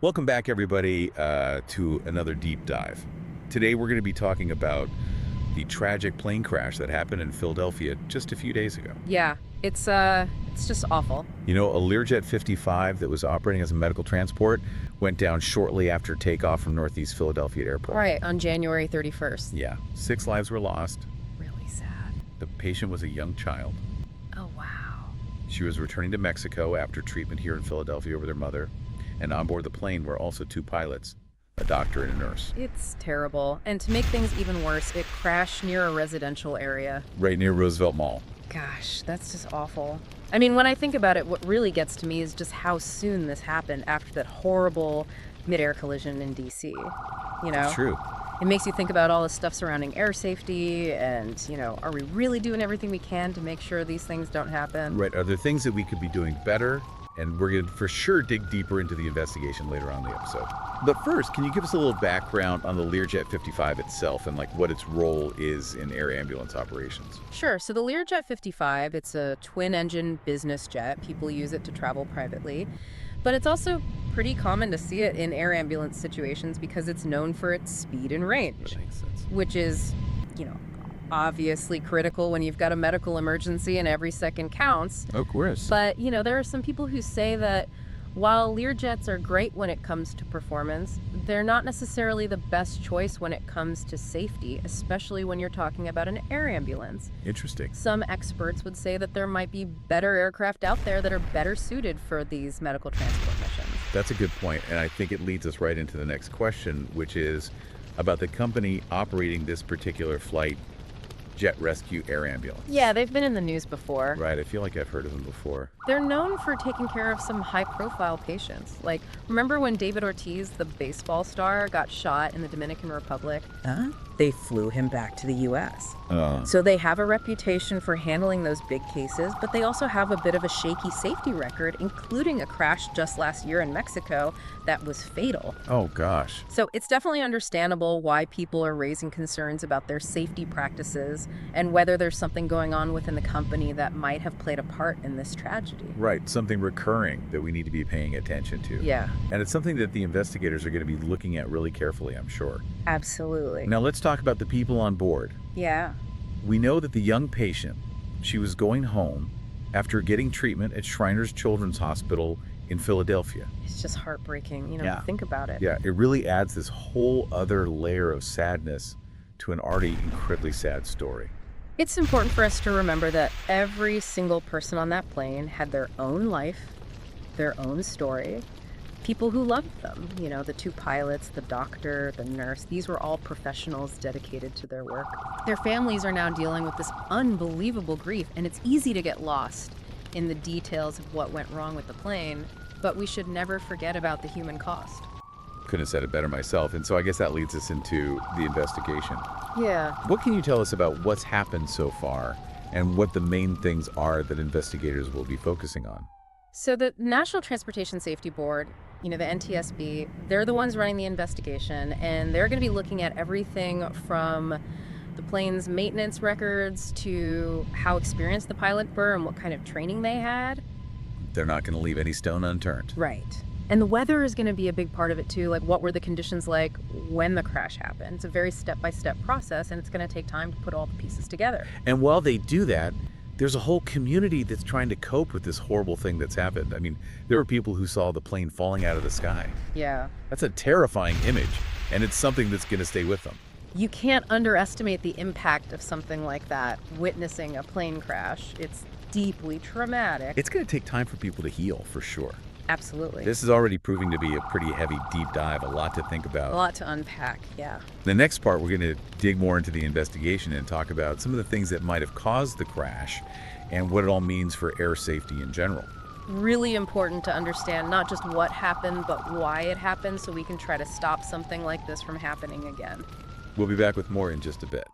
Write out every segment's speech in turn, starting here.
Welcome back, everybody, to another deep dive. Today, we're going to be talking about the tragic plane crash that happened in Philadelphia just a few days ago. Yeah, it's just awful. You know, a Learjet 55 that was operating as a medical transport went down shortly after takeoff from Northeast Philadelphia Airport. Right, on January 31st. Yeah, 6 lives were lost. Really sad. The patient was a young child. Oh, wow. She was returning to Mexico after treatment here in Philadelphia with her mother. And on board the plane were also 2 pilots, a doctor and a nurse. It's terrible. And to make things even worse, it crashed near a residential area. Right near Roosevelt Mall. Gosh, that's just awful. I mean, when I think about it, what really gets to me is just how soon this happened after that horrible mid-air collision in D.C. You know? It's true. It makes you think about all the stuff surrounding air safety and, are we really doing everything we can to make sure these things don't happen? Right. Are there things that we could be doing better? And we're going to for sure dig deeper into the investigation later on in the episode. But first, can you give us a little background on the Learjet 55 itself and like what its role is in air ambulance operations? Sure. So the Learjet 55, it's a twin-engine business jet. People use it to travel privately. But it's also pretty common to see it in air ambulance situations because it's known for its speed and range. That makes sense. Which is, obviously critical when you've got a medical emergency and every second counts. Of course. But, there are some people who say that while Learjets are great when it comes to performance, they're not necessarily the best choice when it comes to safety, especially when you're talking about an air ambulance. Interesting. Some experts would say that there might be better aircraft out there that are better suited for these medical transport missions. That's a good point. And I think it leads us right into the next question, which is about the company operating this particular flight, Jet Rescue Air Ambulance. Yeah, they've been in the news before. Right, I feel like I've heard of them before. They're known for taking care of some high-profile patients. Like, remember when David Ortiz, the baseball star, got shot in the Dominican Republic? They flew him back to the U.S. So they have a reputation for handling those big cases, but they also have a bit of a shaky safety record, including a crash just last year in Mexico that was fatal. Oh, gosh. So it's definitely understandable why people are raising concerns about their safety practices and whether there's something going on within the company that might have played a part in this tragedy. Right, something recurring that we need to be paying attention to. Yeah. And it's something that the investigators are going to be looking at really carefully, I'm sure. Absolutely. Now let's talk about the people on board. Yeah. We know that the young patient, she was going home after getting treatment at Shriners Children's Hospital in Philadelphia. It's just heartbreaking, Yeah. think about it. Yeah, it really adds this whole other layer of sadness to an already incredibly sad story. It's important for us to remember that every single person on that plane had their own life, their own story, people who loved them. The 2 pilots, the doctor, the nurse, these were all professionals dedicated to their work. Their families are now dealing with this unbelievable grief, and it's easy to get lost in the details of what went wrong with the plane, but we should never forget about the human cost. Couldn't have said it better myself, and so I guess that leads us into the investigation. Yeah. What can you tell us about what's happened so far and what the main things are that investigators will be focusing on? So the National Transportation Safety Board, the NTSB, they're the ones running the investigation, and they're going to be looking at everything from the plane's maintenance records to how experienced the pilots were and what kind of training they had. They're not going to leave any stone unturned. Right. And the weather is going to be a big part of it too, like what were the conditions like when the crash happened. It's a very step-by-step process, and it's going to take time to put all the pieces together. And while they do that, there's a whole community that's trying to cope with this horrible thing that's happened. I mean, there were people who saw the plane falling out of the sky. Yeah. That's a terrifying image, and it's something that's going to stay with them. You can't underestimate the impact of something like that, witnessing a plane crash. It's deeply traumatic. It's going to take time for people to heal, for sure. Absolutely. This is already proving to be a pretty heavy, deep dive, a lot to think about. A lot to unpack, yeah. The next part, we're going to dig more into the investigation and talk about some of the things that might have caused the crash and what it all means for air safety in general. Really important to understand not just what happened, but why it happened, so we can try to stop something like this from happening again. We'll be back with more in just a bit.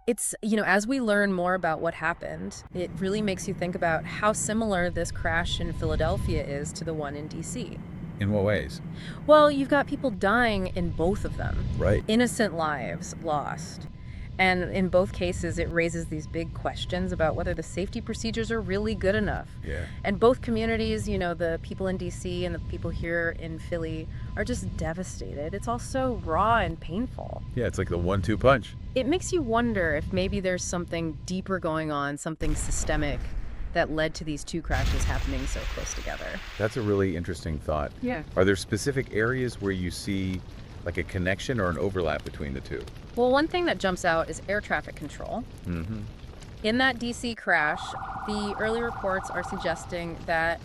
It's, as we learn more about what happened, it really makes you think about how similar this crash in Philadelphia is to the one in D.C. In what ways? Well, you've got people dying in both of them. Right. Innocent lives lost. And in both cases, it raises these big questions about whether the safety procedures are really good enough. Yeah. And both communities, the people in DC and the people here in Philly, are just devastated. It's all so raw and painful. Yeah, it's like the 1-2 punch. It makes you wonder if maybe there's something deeper going on, something systemic that led to these two crashes happening so close together. That's a really interesting thought. Yeah. Are there specific areas where you see like a connection or an overlap between the two? Well, one thing that jumps out is air traffic control. Mm-hmm. In that DC crash, the early reports are suggesting that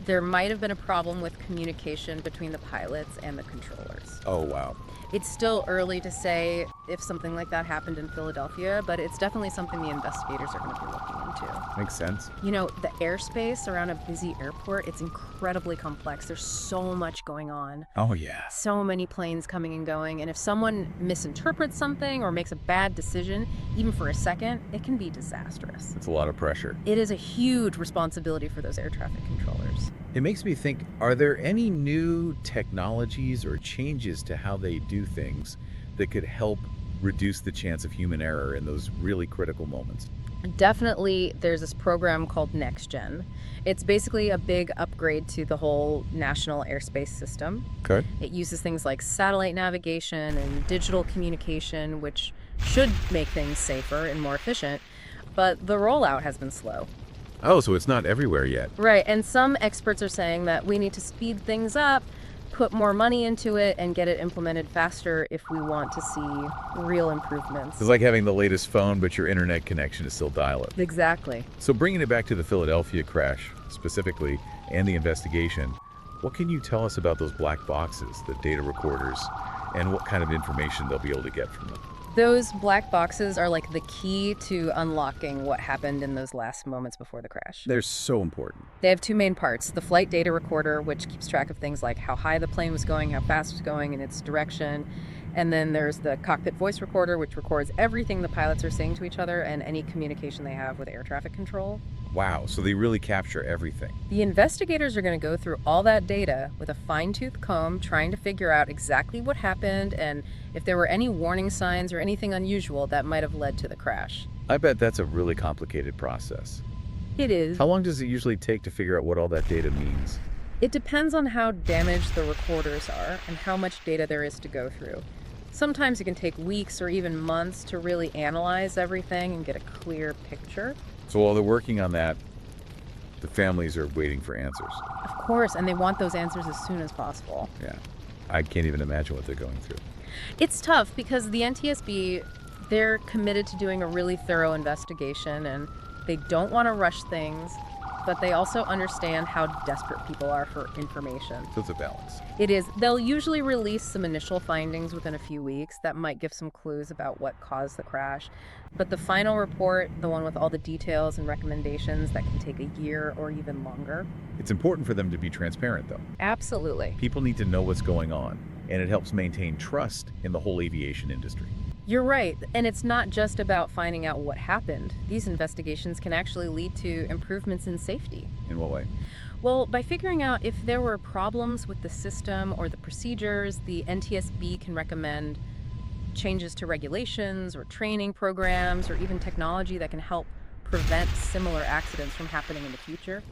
there might have been a problem with communication between the pilots and the controllers. Oh, wow. It's still early to say if something like that happened in Philadelphia, but it's definitely something the investigators are going to be looking into. Makes sense. The airspace around a busy airport, it's incredibly complex. There's so much going on. Oh, yeah. So many planes coming and going, and if someone misinterprets something or makes a bad decision, even for a second, it can be disastrous. It's a lot of pressure. It is a huge responsibility for those air traffic controllers. It makes me think, are there any new technologies or changes to how they do things that could help reduce the chance of human error in those really critical moments? Definitely, there's this program called NextGen. It's basically a big upgrade to the whole national airspace system. Okay. It uses things like satellite navigation and digital communication, which should make things safer and more efficient, but the rollout has been slow. Oh, so it's not everywhere yet. Right, and some experts are saying that we need to speed things up, put more money into it, and get it implemented faster if we want to see real improvements. It's like having the latest phone, but your internet connection is still dial-up. Exactly. So bringing it back to the Philadelphia crash specifically and the investigation, what can you tell us about those black boxes, the data recorders, and what kind of information they'll be able to get from them? Those black boxes are like the key to unlocking what happened in those last moments before the crash. They're so important. They have two main parts: the flight data recorder, which keeps track of things like how high the plane was going, how fast it was going, and its direction. And then there's the cockpit voice recorder, which records everything the pilots are saying to each other and any communication they have with air traffic control. Wow, so they really capture everything. The investigators are going to go through all that data with a fine-tooth comb, trying to figure out exactly what happened and if there were any warning signs or anything unusual that might have led to the crash. I bet that's a really complicated process. It is. How long does it usually take to figure out what all that data means? It depends on how damaged the recorders are and how much data there is to go through. Sometimes it can take weeks or even months to really analyze everything and get a clear picture. So while they're working on that, the families are waiting for answers. Of course, and they want those answers as soon as possible. Yeah. I can't even imagine what they're going through. It's tough because the NTSB, they're committed to doing a really thorough investigation and they don't want to rush things, but they also understand how desperate people are for information. So it's a balance. It is. They'll usually release some initial findings within a few weeks that might give some clues about what caused the crash. But the final report, the one with all the details and recommendations, that can take a year or even longer. It's important for them to be transparent, though. Absolutely. People need to know what's going on, and it helps maintain trust in the whole aviation industry. You're right, and it's not just about finding out what happened. These investigations can actually lead to improvements in safety. In what way? Well, by figuring out if there were problems with the system or the procedures, the NTSB can recommend changes to regulations or training programs or even technology that can help prevent similar accidents from happening in the future.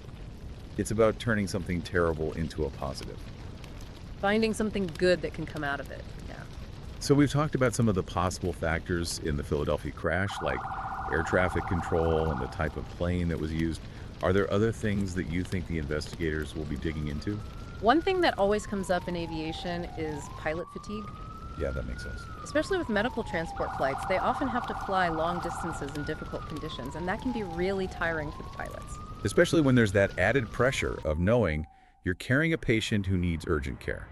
It's about turning something terrible into a positive. Finding something good that can come out of it, yeah. So we've talked about some of the possible factors in the Philadelphia crash, like air traffic control and the type of plane that was used. Are there other things that you think the investigators will be digging into? One thing that always comes up in aviation is pilot fatigue. Yeah, that makes sense. Especially with medical transport flights, they often have to fly long distances in difficult conditions, and that can be really tiring for the pilots. Especially when there's that added pressure of knowing you're carrying a patient who needs urgent care.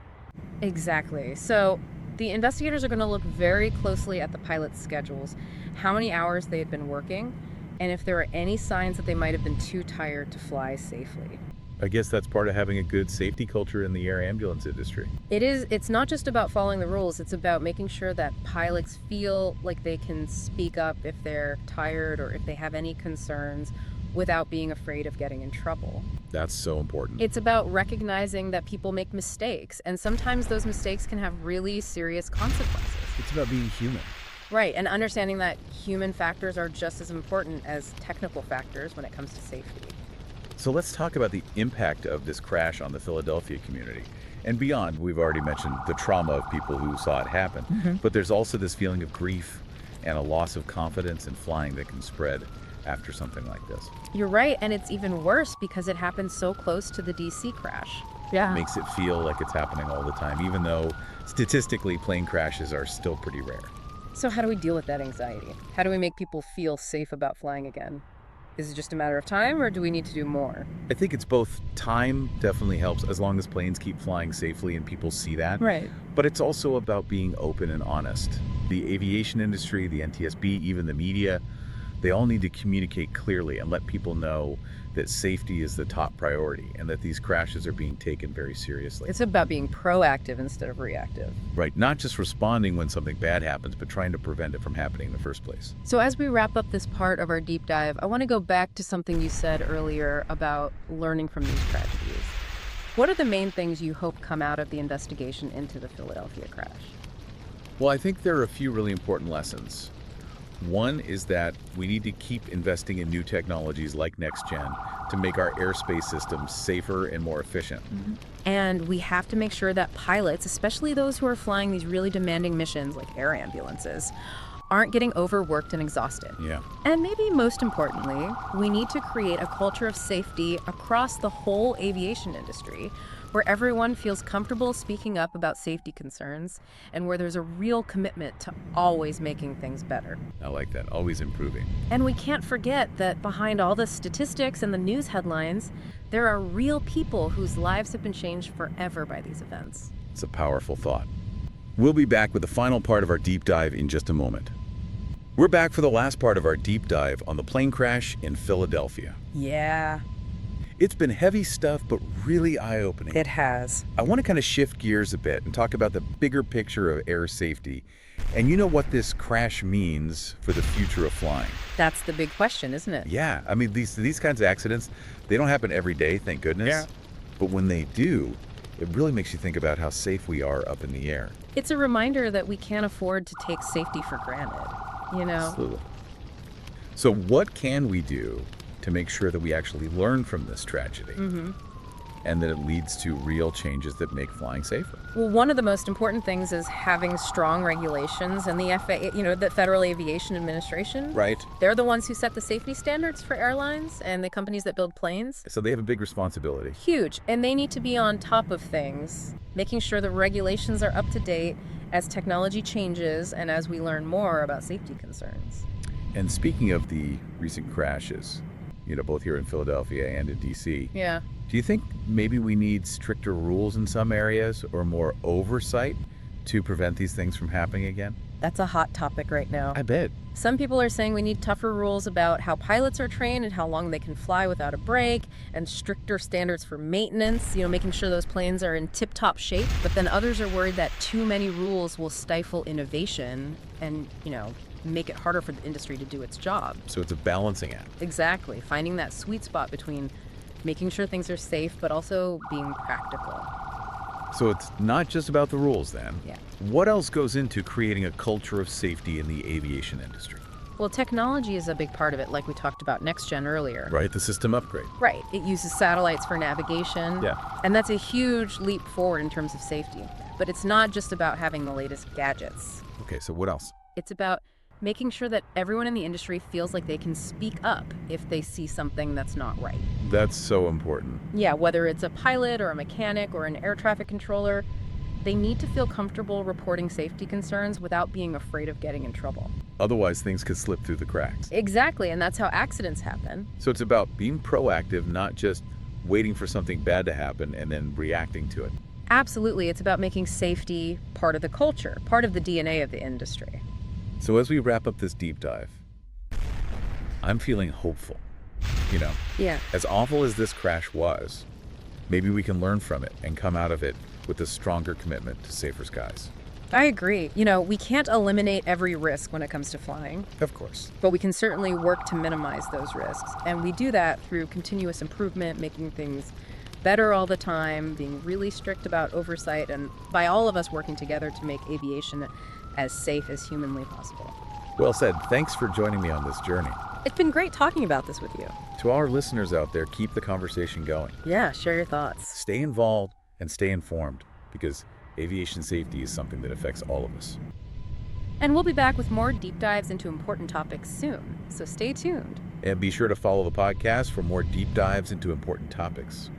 Exactly. So the investigators are going to look very closely at the pilots' schedules, how many hours they had been working, and if there are any signs that they might have been too tired to fly safely. I guess that's part of having a good safety culture in the air ambulance industry. It is. It's not just about following the rules. It's about making sure that pilots feel like they can speak up if they're tired or if they have any concerns without being afraid of getting in trouble. That's so important. It's about recognizing that people make mistakes, and sometimes those mistakes can have really serious consequences. It's about being human. Right, and understanding that human factors are just as important as technical factors when it comes to safety. So let's talk about the impact of this crash on the Philadelphia community. And beyond, we've already mentioned the trauma of people who saw it happen. But there's also this feeling of grief and a loss of confidence in flying that can spread after something like this. You're right, and it's even worse because it happened so close to the DC crash. Yeah. Makes it feel like it's happening all the time, even though statistically plane crashes are still pretty rare. So how do we deal with that anxiety? How do we make people feel safe about flying again? Is it just a matter of time, or do we need to do more? I think it's both. Time definitely helps as long as planes keep flying safely and people see that. Right. But it's also about being open and honest. The aviation industry, the NTSB, even the media, they all need to communicate clearly and let people know that safety is the top priority and that these crashes are being taken very seriously. It's about being proactive instead of reactive. Right, not just responding when something bad happens, but trying to prevent it from happening in the first place. So as we wrap up this part of our deep dive, I want to go back to something you said earlier about learning from these tragedies. What are the main things you hope come out of the investigation into the Philadelphia crash? Well, I think there are a few really important lessons. One is that we need to keep investing in new technologies like NextGen to make our airspace systems safer and more efficient. And we have to make sure that pilots, especially those who are flying these really demanding missions like air ambulances, aren't getting overworked and exhausted. Yeah. And maybe most importantly, we need to create a culture of safety across the whole aviation industry, where everyone feels comfortable speaking up about safety concerns and where there's a real commitment to always making things better. I like that, always improving. And we can't forget that behind all the statistics and the news headlines, there are real people whose lives have been changed forever by these events. It's a powerful thought. We'll be back with the final part of our deep dive in just a moment. We're back for the last part of our deep dive on the plane crash in Philadelphia. Yeah, It's been heavy stuff, but really eye-opening. it has. I want to kind of shift gears a bit and talk about the bigger picture of air safety. And you know what this crash means for the future of flying. That's the big question, isn't it? Yeah, I mean, these kinds of accidents, they don't happen every day, thank goodness. Yeah. But when they do, it really makes you think about how safe we are up in the air. It's a reminder that we can't afford to take safety for granted, you know? Absolutely. So what can we do to make sure that we actually learn from this tragedy and that it leads to real changes that make flying safer? Well, one of the most important things is having strong regulations, and the FAA, the Federal Aviation Administration. Right. They're the ones who set the safety standards for airlines and the companies that build planes. So they have a big responsibility. Huge. And they need to be on top of things, making sure the regulations are up to date as technology changes and as we learn more about safety concerns. And speaking of the recent crashes, both here in Philadelphia and in DC, Yeah. do you think maybe we need stricter rules in some areas or more oversight to prevent these things from happening again? That's a hot topic right now. I bet. Some people are saying we need tougher rules about how pilots are trained and how long they can fly without a break, and stricter standards for maintenance, making sure those planes are in tip-top shape. But then others are worried that too many rules will stifle innovation and, make it harder for the industry to do its job. So it's a balancing act. Exactly. Finding that sweet spot between making sure things are safe, but also being practical. So it's not just about the rules then. Yeah. What else goes into creating a culture of safety in the aviation industry? Well, technology is a big part of it, like we talked about NextGen earlier. Right, the system upgrade. Right. It uses satellites for navigation. Yeah. And that's a huge leap forward in terms of safety. But it's not just about having the latest gadgets. Okay, so what else? It's about making sure that everyone in the industry feels like they can speak up if they see something that's not right. That's so important. Yeah, whether it's a pilot or a mechanic or an air traffic controller, they need to feel comfortable reporting safety concerns without being afraid of getting in trouble. Otherwise, things could slip through the cracks. Exactly, and that's how accidents happen. So it's about being proactive, not just waiting for something bad to happen and then reacting to it. Absolutely, it's about making safety part of the culture, part of the DNA of the industry. So as we wrap up this deep dive, I'm feeling hopeful. Yeah. As awful as this crash was, maybe we can learn from it and come out of it with a stronger commitment to safer skies. I agree. We can't eliminate every risk when it comes to flying, Of course. but we can certainly work to minimize those risks. And we do that through continuous improvement, making things better all the time, being really strict about oversight, and by all of us working together to make aviation as safe as humanly possible. Well said. Thanks for joining me on this journey. It's been great talking about this with you. To our listeners out there, keep the conversation going. Yeah, share your thoughts. Stay involved and stay informed, because aviation safety is something that affects all of us. And we'll be back with more deep dives into important topics soon, so stay tuned. And be sure to follow the podcast for more deep dives into important topics.